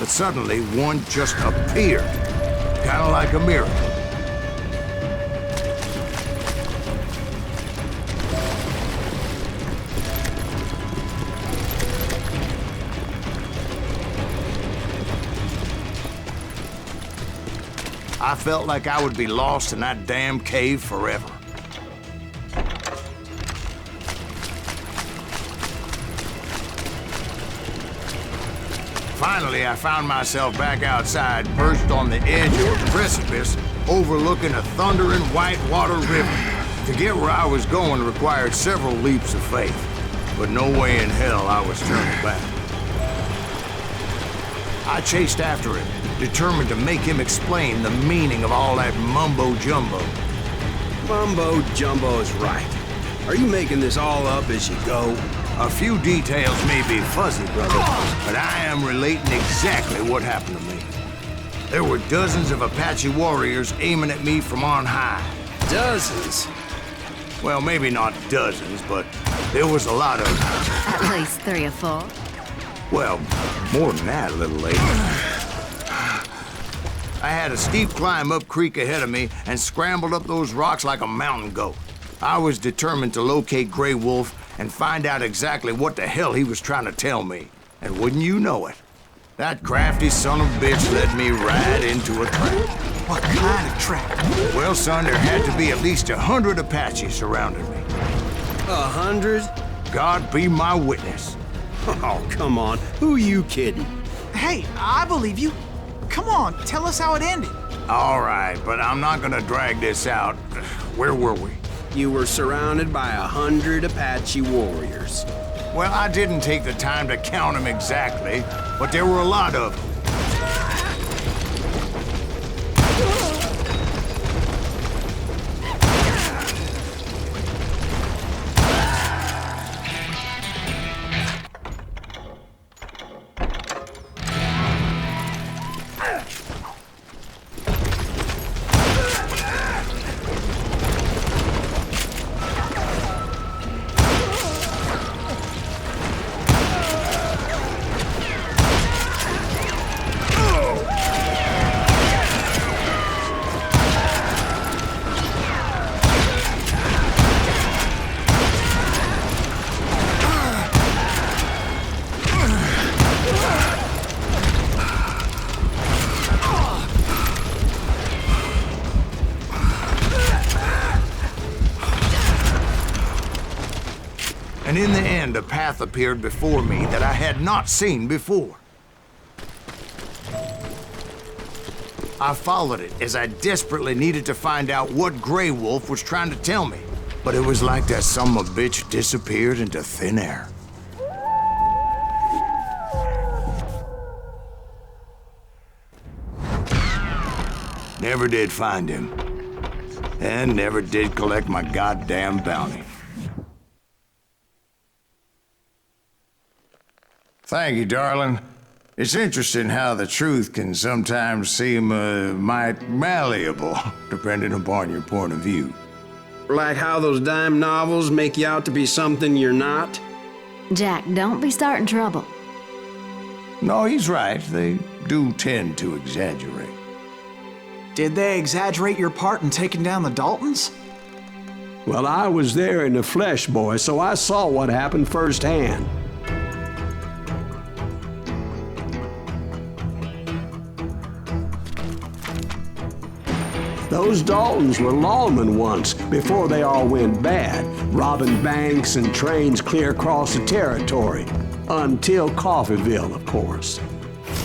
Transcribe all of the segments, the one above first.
but suddenly one just appeared. Kind of like a miracle. I felt like I would be lost in that damn cave forever. Finally, I found myself back outside, perched on the edge of a precipice, overlooking a thundering whitewater river. To get where I was going required several leaps of faith, but no way in hell I was turning back. I chased after him, determined to make him explain the meaning of all that mumbo-jumbo. Mumbo-jumbo is right. Are you making this all up as you go? A few details may be fuzzy, brother, but I am relating exactly what happened to me. There were dozens of Apache warriors aiming at me from on high. Dozens? Well, maybe not dozens, but there was a lot of... At least 3 or 4. Well, more than that, little lady. I had a steep climb up creek ahead of me and scrambled up those rocks like a mountain goat. I was determined to locate Grey Wolf and find out exactly what the hell he was trying to tell me. And wouldn't you know it, that crafty son of a bitch led me right into a trap. What kind of trap? Well, son, there had to be at least 100 Apaches surrounding me. 100? God be my witness. Oh, come on. Who are you kidding? Hey, I believe you. Come on, tell us how it ended. All right, but I'm not gonna drag this out. Where were we? You were surrounded by 100 Apache warriors. Well, I didn't take the time to count them exactly, but there were a lot of them. And in the end, a path appeared before me that I had not seen before. I followed it as I desperately needed to find out what Grey Wolf was trying to tell me. But it was like that son of a bitch disappeared into thin air. Never did find him. And never did collect my goddamn bounty. Thank you, darling. It's interesting how the truth can sometimes seem, might malleable, depending upon your point of view. Like how those dime novels make you out to be something you're not? Jack, don't be starting trouble. No, he's right. They do tend to exaggerate. Did they exaggerate your part in taking down the Daltons? Well, I was there in the flesh, boy, so I saw what happened firsthand. Those Daltons were lawmen once, before they all went bad, robbing banks and trains clear across the territory. Until Coffeeville, of course.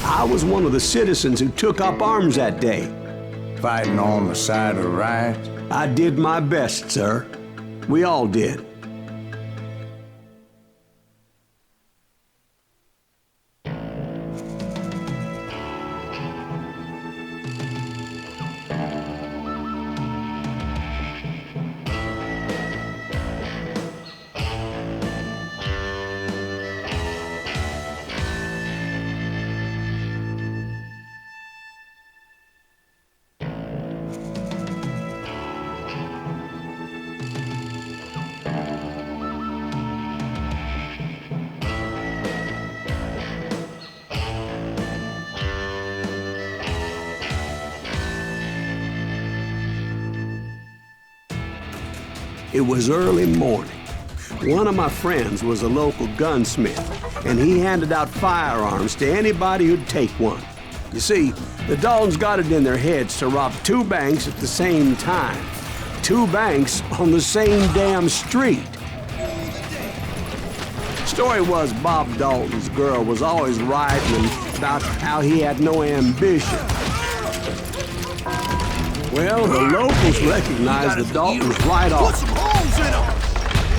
I was one of the citizens who took up arms that day. Fighting on the side of right? I did my best, sir. We all did. It was early morning. One of my friends was a local gunsmith, and he handed out firearms to anybody who'd take one. You see, the Daltons got it in their heads to rob two banks at the same time. Two banks on the same damn street. Story was Bob Dalton's girl was always writing about how he had no ambition. Well, the locals recognized the Daltons right off. Put some holes in them!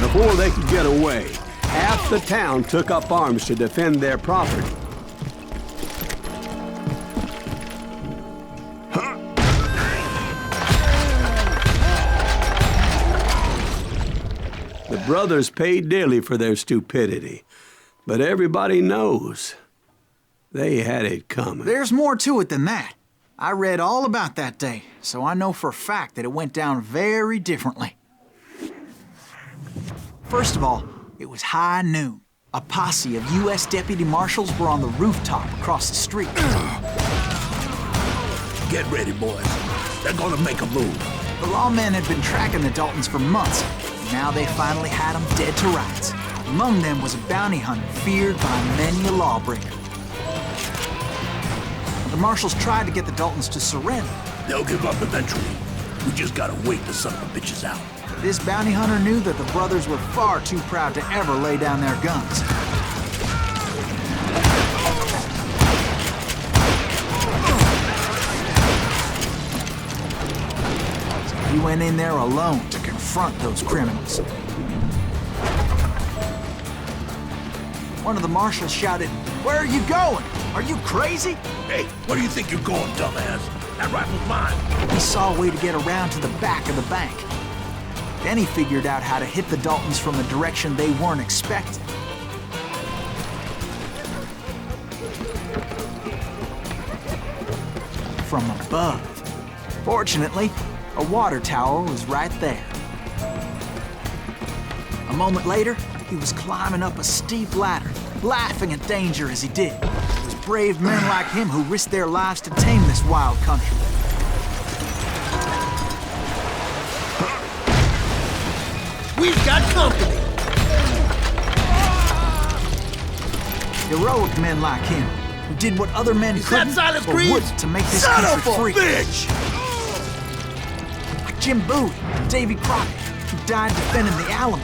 Before they could get away, half the town took up arms to defend their property. The brothers paid dearly for their stupidity, but everybody knows they had it coming. There's more to it than that. I read all about that day, so I know for a fact that it went down very differently. First of all, it was high noon. A posse of U.S. deputy marshals were on the rooftop across the street. Get ready, boys. They're gonna make a move. The lawmen had been tracking the Daltons for months, and now they finally had them dead to rights. Among them was a bounty hunter feared by many a lawbreaker. The marshals tried to get the Daltons to surrender. They'll give up eventually. We just gotta wait the son of the bitches out. This bounty hunter knew that the brothers were far too proud to ever lay down their guns. So he went in there alone to confront those criminals. One of the marshals shouted, "Where are you going? Are you crazy?" Hey, where do you think you're going, dumbass? That rifle's mine. He saw a way to get around to the back of the bank. Then he figured out how to hit the Daltons from a direction they weren't expecting. From above. Fortunately, a water tower was right there. A moment later, he was climbing up a steep ladder, laughing at danger as he did. It was brave men like him who risked their lives to tame this wild country. We've got company! Heroic men like him, who did what other men couldn't Silas or Greaves? wouldn't to make this Son country of a free. bitch! Like Jim Bowie and Davy Crockett, who died defending the Alamo.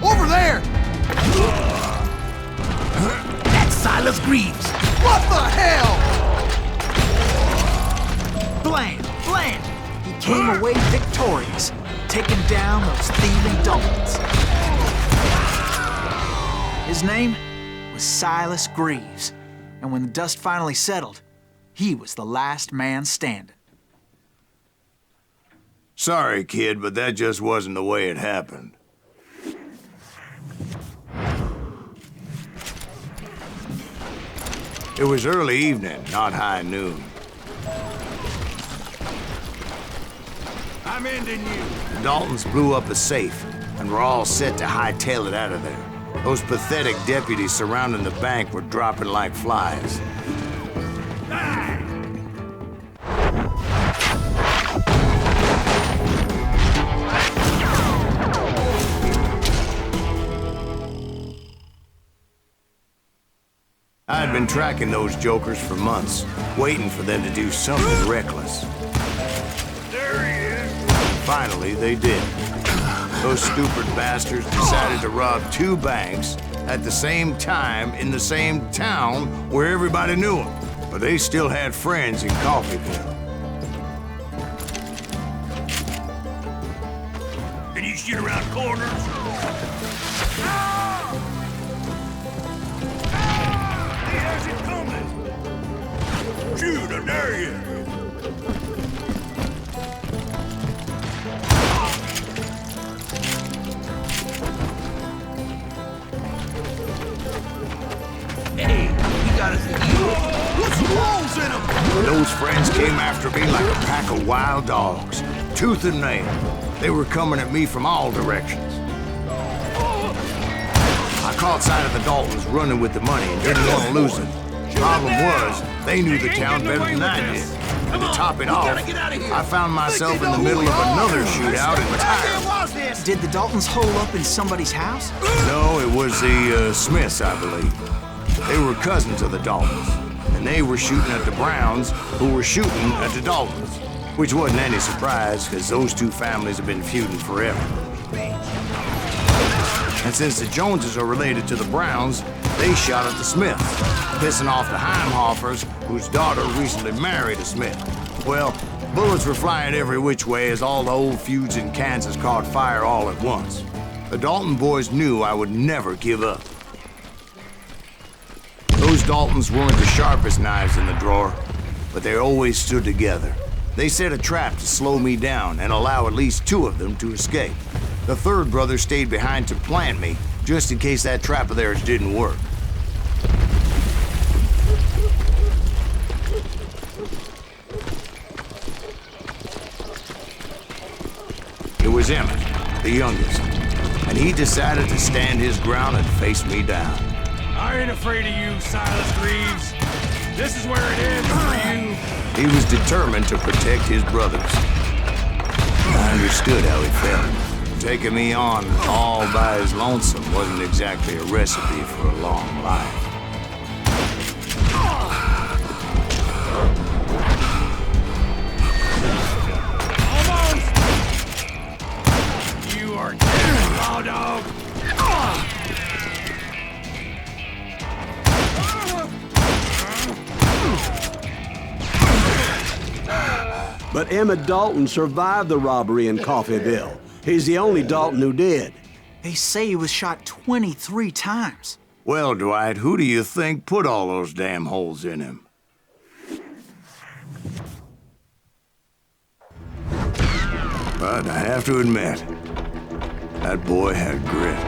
Over there! That's Silas Greaves! What the hell? Blam! Blam! He came away victorious, taking down those thieving Daltons. His name was Silas Greaves, and when the dust finally settled, he was the last man standing. Sorry, kid, but that just wasn't the way it happened. It was early evening, not high noon. I'm ending you. The Daltons blew up a safe, and were all set to hightail it out of there. Those pathetic deputies surrounding the bank were dropping like flies. I'd been tracking those jokers for months, waiting for them to do something reckless. There he is! Finally, they did. Those stupid bastards decided to rob two banks at the same time in the same town where everybody knew them. But they still had friends in Coffeyville. Can you shoot around corners? There's it coming! Shoot, and there he is! Hey, we gotta see you. Put some holes in them! Those friends came after me like a pack of wild dogs, tooth and nail. They were coming at me from all directions. I I caught sight of the Daltons running with the money and didn't want to lose it. Problem was, they knew the town better than I did. And to top it off, I found myself in the middle of another shootout entirely. Did the Daltons hole up in somebody's house? No, it was the Smiths, I believe. They were cousins of the Daltons, and they were shooting at the Browns, who were shooting at the Daltons. Which wasn't any surprise, because those two families have been feuding forever. And since the Joneses are related to the Browns, they shot at the Smiths, pissing off the Heimhoffers, whose daughter recently married a Smith. Well, bullets were flying every which way as all the old feuds in Kansas caught fire all at once. The Dalton boys knew I would never give up. Those Daltons weren't the sharpest knives in the drawer, but they always stood together. They set a trap to slow me down and allow at least two of them to escape. The third brother stayed behind to plant me, just in case that trap of theirs didn't work. It was Emmett, the youngest, and he decided to stand his ground and face me down. I ain't afraid of you, Silas Reeves. This is where it ends for you. He was determined to protect his brothers. I understood how he felt. Taking me on all by his lonesome wasn't exactly a recipe for a long life. Almost! You are dead, raw dog! But Emmett Dalton survived the robbery in Coffeyville. He's the only Dalton who did. They say he was shot 23 times. Well, Dwight, who do you think put all those damn holes in him? But I have to admit, that boy had grit.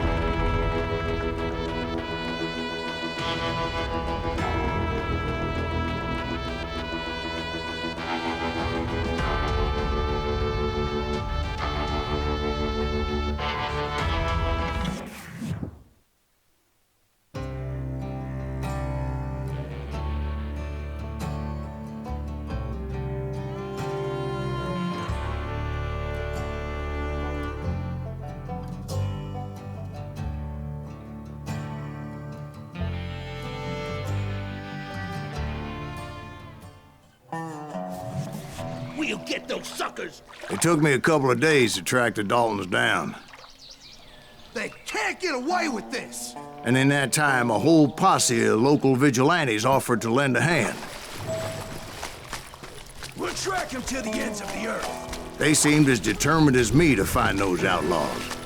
We'll get those suckers! It took me a couple of days to track the Daltons down. They can't get away with this! And in that time, a whole posse of local vigilantes offered to lend a hand. We'll track them to the ends of the earth. They seemed as determined as me to find those outlaws.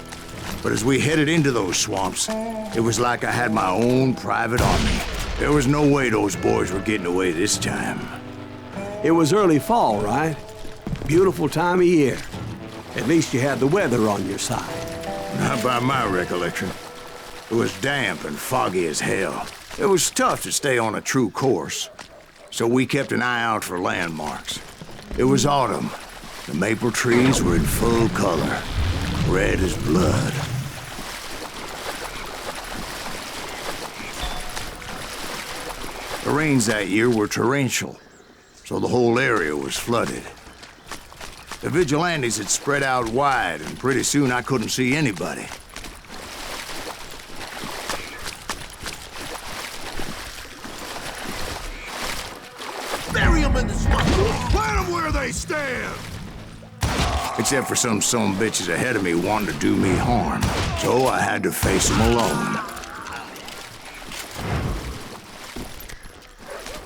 But as we headed into those swamps, it was like I had my own private army. There was no way those boys were getting away this time. It was early fall, right? Beautiful time of year. At least you had the weather on your side. Not by my recollection. It was damp and foggy as hell. It was tough to stay on a true course. So we kept an eye out for landmarks. It was autumn. The maple trees were in full color, red as blood. The rains that year were torrential, so the whole area was flooded. The vigilantes had spread out wide, and pretty soon I couldn't see anybody. Bury them in the swamp! Plant them where they stand! Except for some bitches ahead of me wanting to do me harm, so I had to face them alone.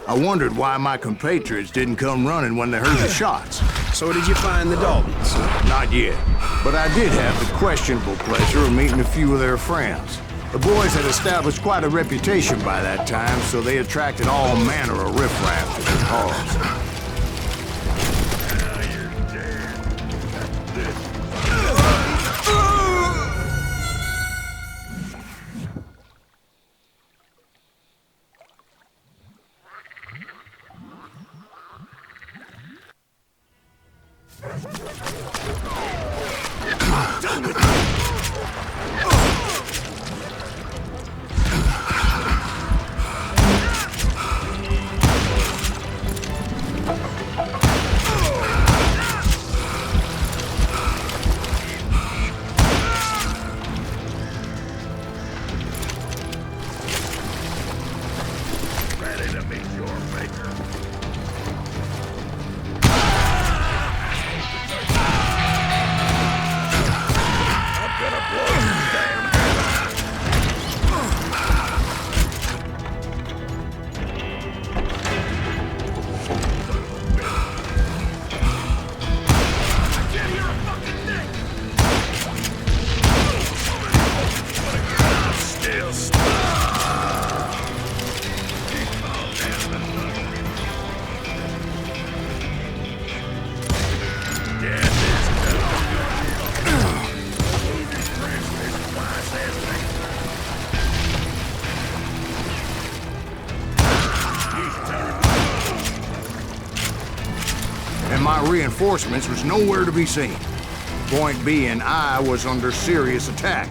I wondered why my compatriots didn't come running when they heard the shots. So did you find the Daltons? Not yet, but I did have the questionable pleasure of meeting a few of their friends. The boys had established quite a reputation by that time, so they attracted all manner of riffraff to their cause. And my reinforcements was nowhere to be seen. Point being, I was under serious attack.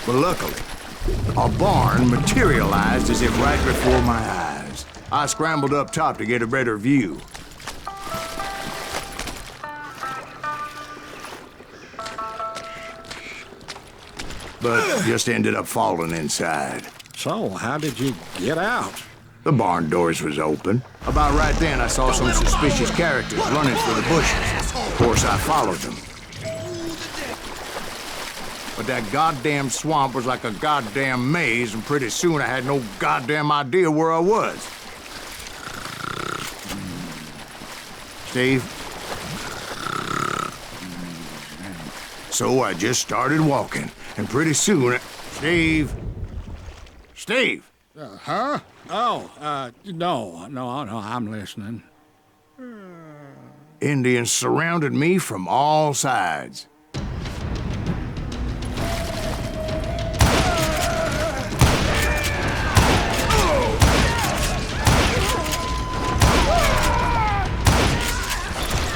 But luckily, a barn materialized as if right before my eyes. I scrambled up top to get a better view. But just ended up falling inside. So, how did you get out? The barn doors was open. About right then, I saw some suspicious characters running for the bushes. Of course, I followed them. But that goddamn swamp was like a goddamn maze, and pretty soon I had no goddamn idea where I was. Steve? So I just started walking, and pretty soon... Steve? Steve? Huh? Oh, no, I'm listening. Indians surrounded me from all sides.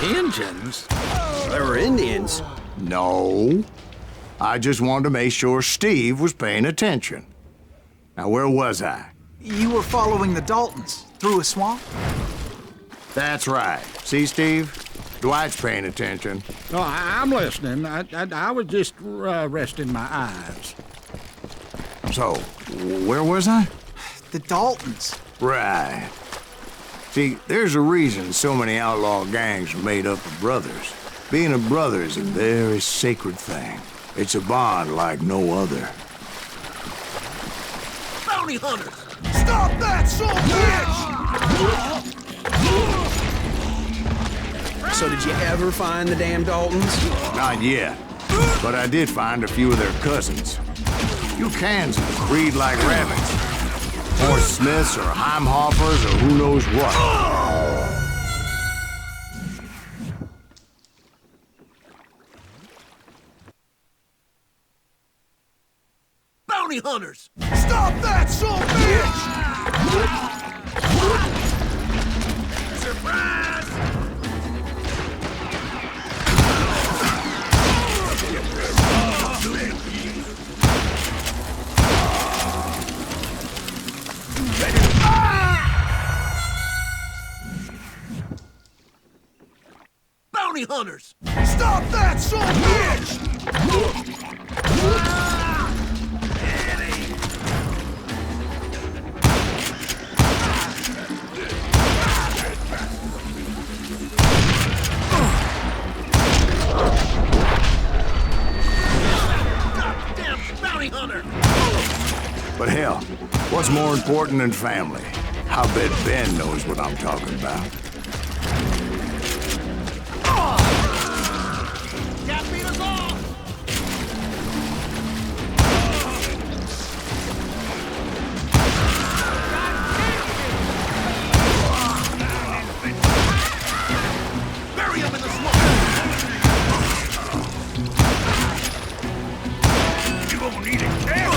Indians? There were Indians? No. I just wanted to make sure Steve was paying attention. Now, where was I? You were following the Daltons through a swamp? That's right. See, Steve? Dwight's paying attention. No, I'm listening. I was just resting my eyes. So, where was I? The Daltons. Right. See, there's a reason so many outlaw gangs are made up of brothers. Being a brother is a very sacred thing. It's a bond like no other. Bounty hunters! Stop that, son of a bitch! So did you ever find the damn Daltons? Not yet. But I did find a few of their cousins. You Kansans breed like rabbits. Or Smiths or Heimhoffers or who knows what. Bounty hunters! Stop that, son of a bitch! Surprise! Bounty hunters! Stop that, son of a bitch! Goddamn bounty hunter! But hell, what's more important than family? I bet Ben knows what I'm talking about. Can't beat us all! Bury him in the smoke! You won't need it, kid!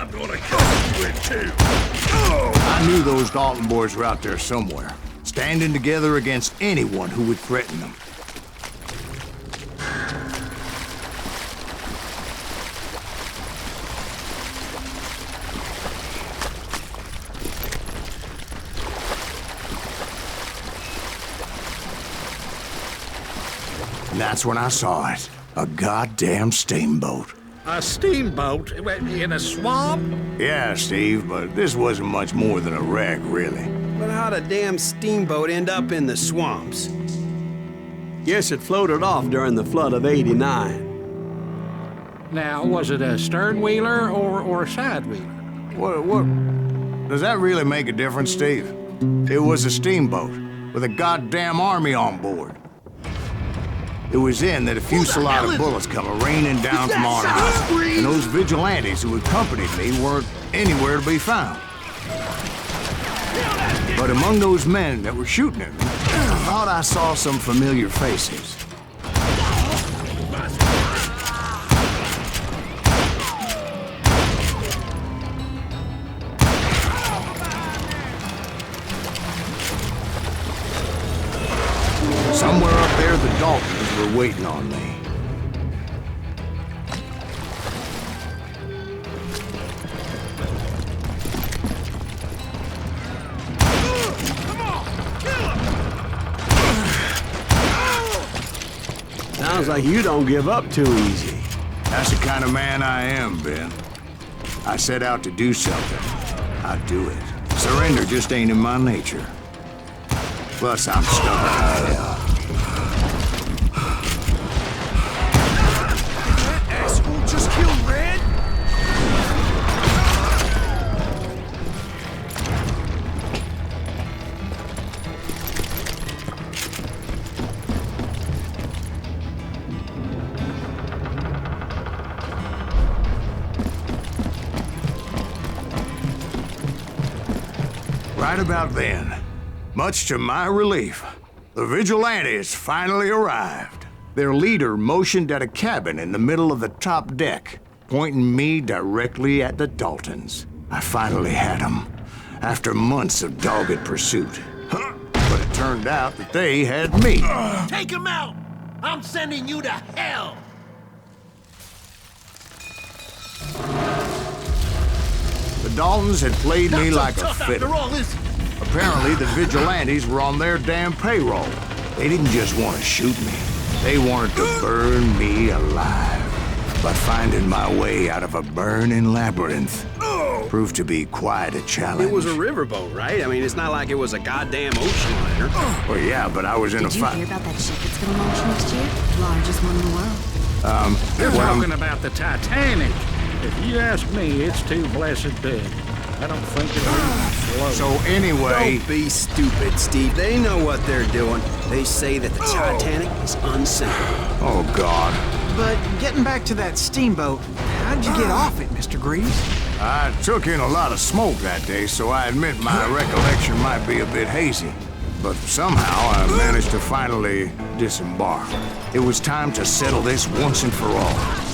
I'm gonna cut you in two. I knew those Dalton boys were out there somewhere, standing together against anyone who would threaten them. And that's when I saw it. A goddamn steamboat. A steamboat in a swamp? Yeah, Steve, but this wasn't much more than a wreck, really. But how'd a damn steamboat end up in the swamps? Guess it floated off during the flood of '89. Now, was it a stern-wheeler or a side-wheeler? What? Does that really make a difference, Steve? It was a steamboat with a goddamn army on board. It was then that a fusillade of bullets come raining down from on high, and those vigilantes who accompanied me weren't anywhere to be found. But among those men that were shooting at me, I thought I saw some familiar faces. Somewhere up there, the Daltons were waiting on me. Sounds like you don't give up too easy. That's the kind of man I am, Ben. I set out to do something. I do it. Surrender just ain't in my nature. Plus, I'm stubborn as hell. Asshole just killed Red? Right about then, much to my relief, the vigilantes finally arrived. Their leader motioned at a cabin in the middle of the top deck, pointing me directly at the Daltons. I finally had them, after months of dogged pursuit. But it turned out that they had me. Take him out! I'm sending you to hell! The Daltons had played me like a tough fiddle. after all, is he? Apparently, the vigilantes were on their damn payroll. They didn't just want to shoot me. They wanted to burn me alive. But finding my way out of a burning labyrinth proved to be quite a challenge. It was a riverboat, right? I mean, it's not like it was a goddamn ocean liner. Well, yeah, but I was in Did a you fight. hear about that ship that's gonna launch next year? Largest one in the world. You're well, talking about the Titanic. If you ask me, it's too blessed big. I don't think it'll even float. So anyway, Don't be stupid, Steve. They know what they're doing. They say that the Titanic is unsinkable. oh God. But getting back to that steamboat, how'd you get off it, Mr. Greaves? I took in a lot of smoke that day, so I admit my recollection might be a bit hazy. But somehow I managed to finally disembark. It was time to settle this once and for all.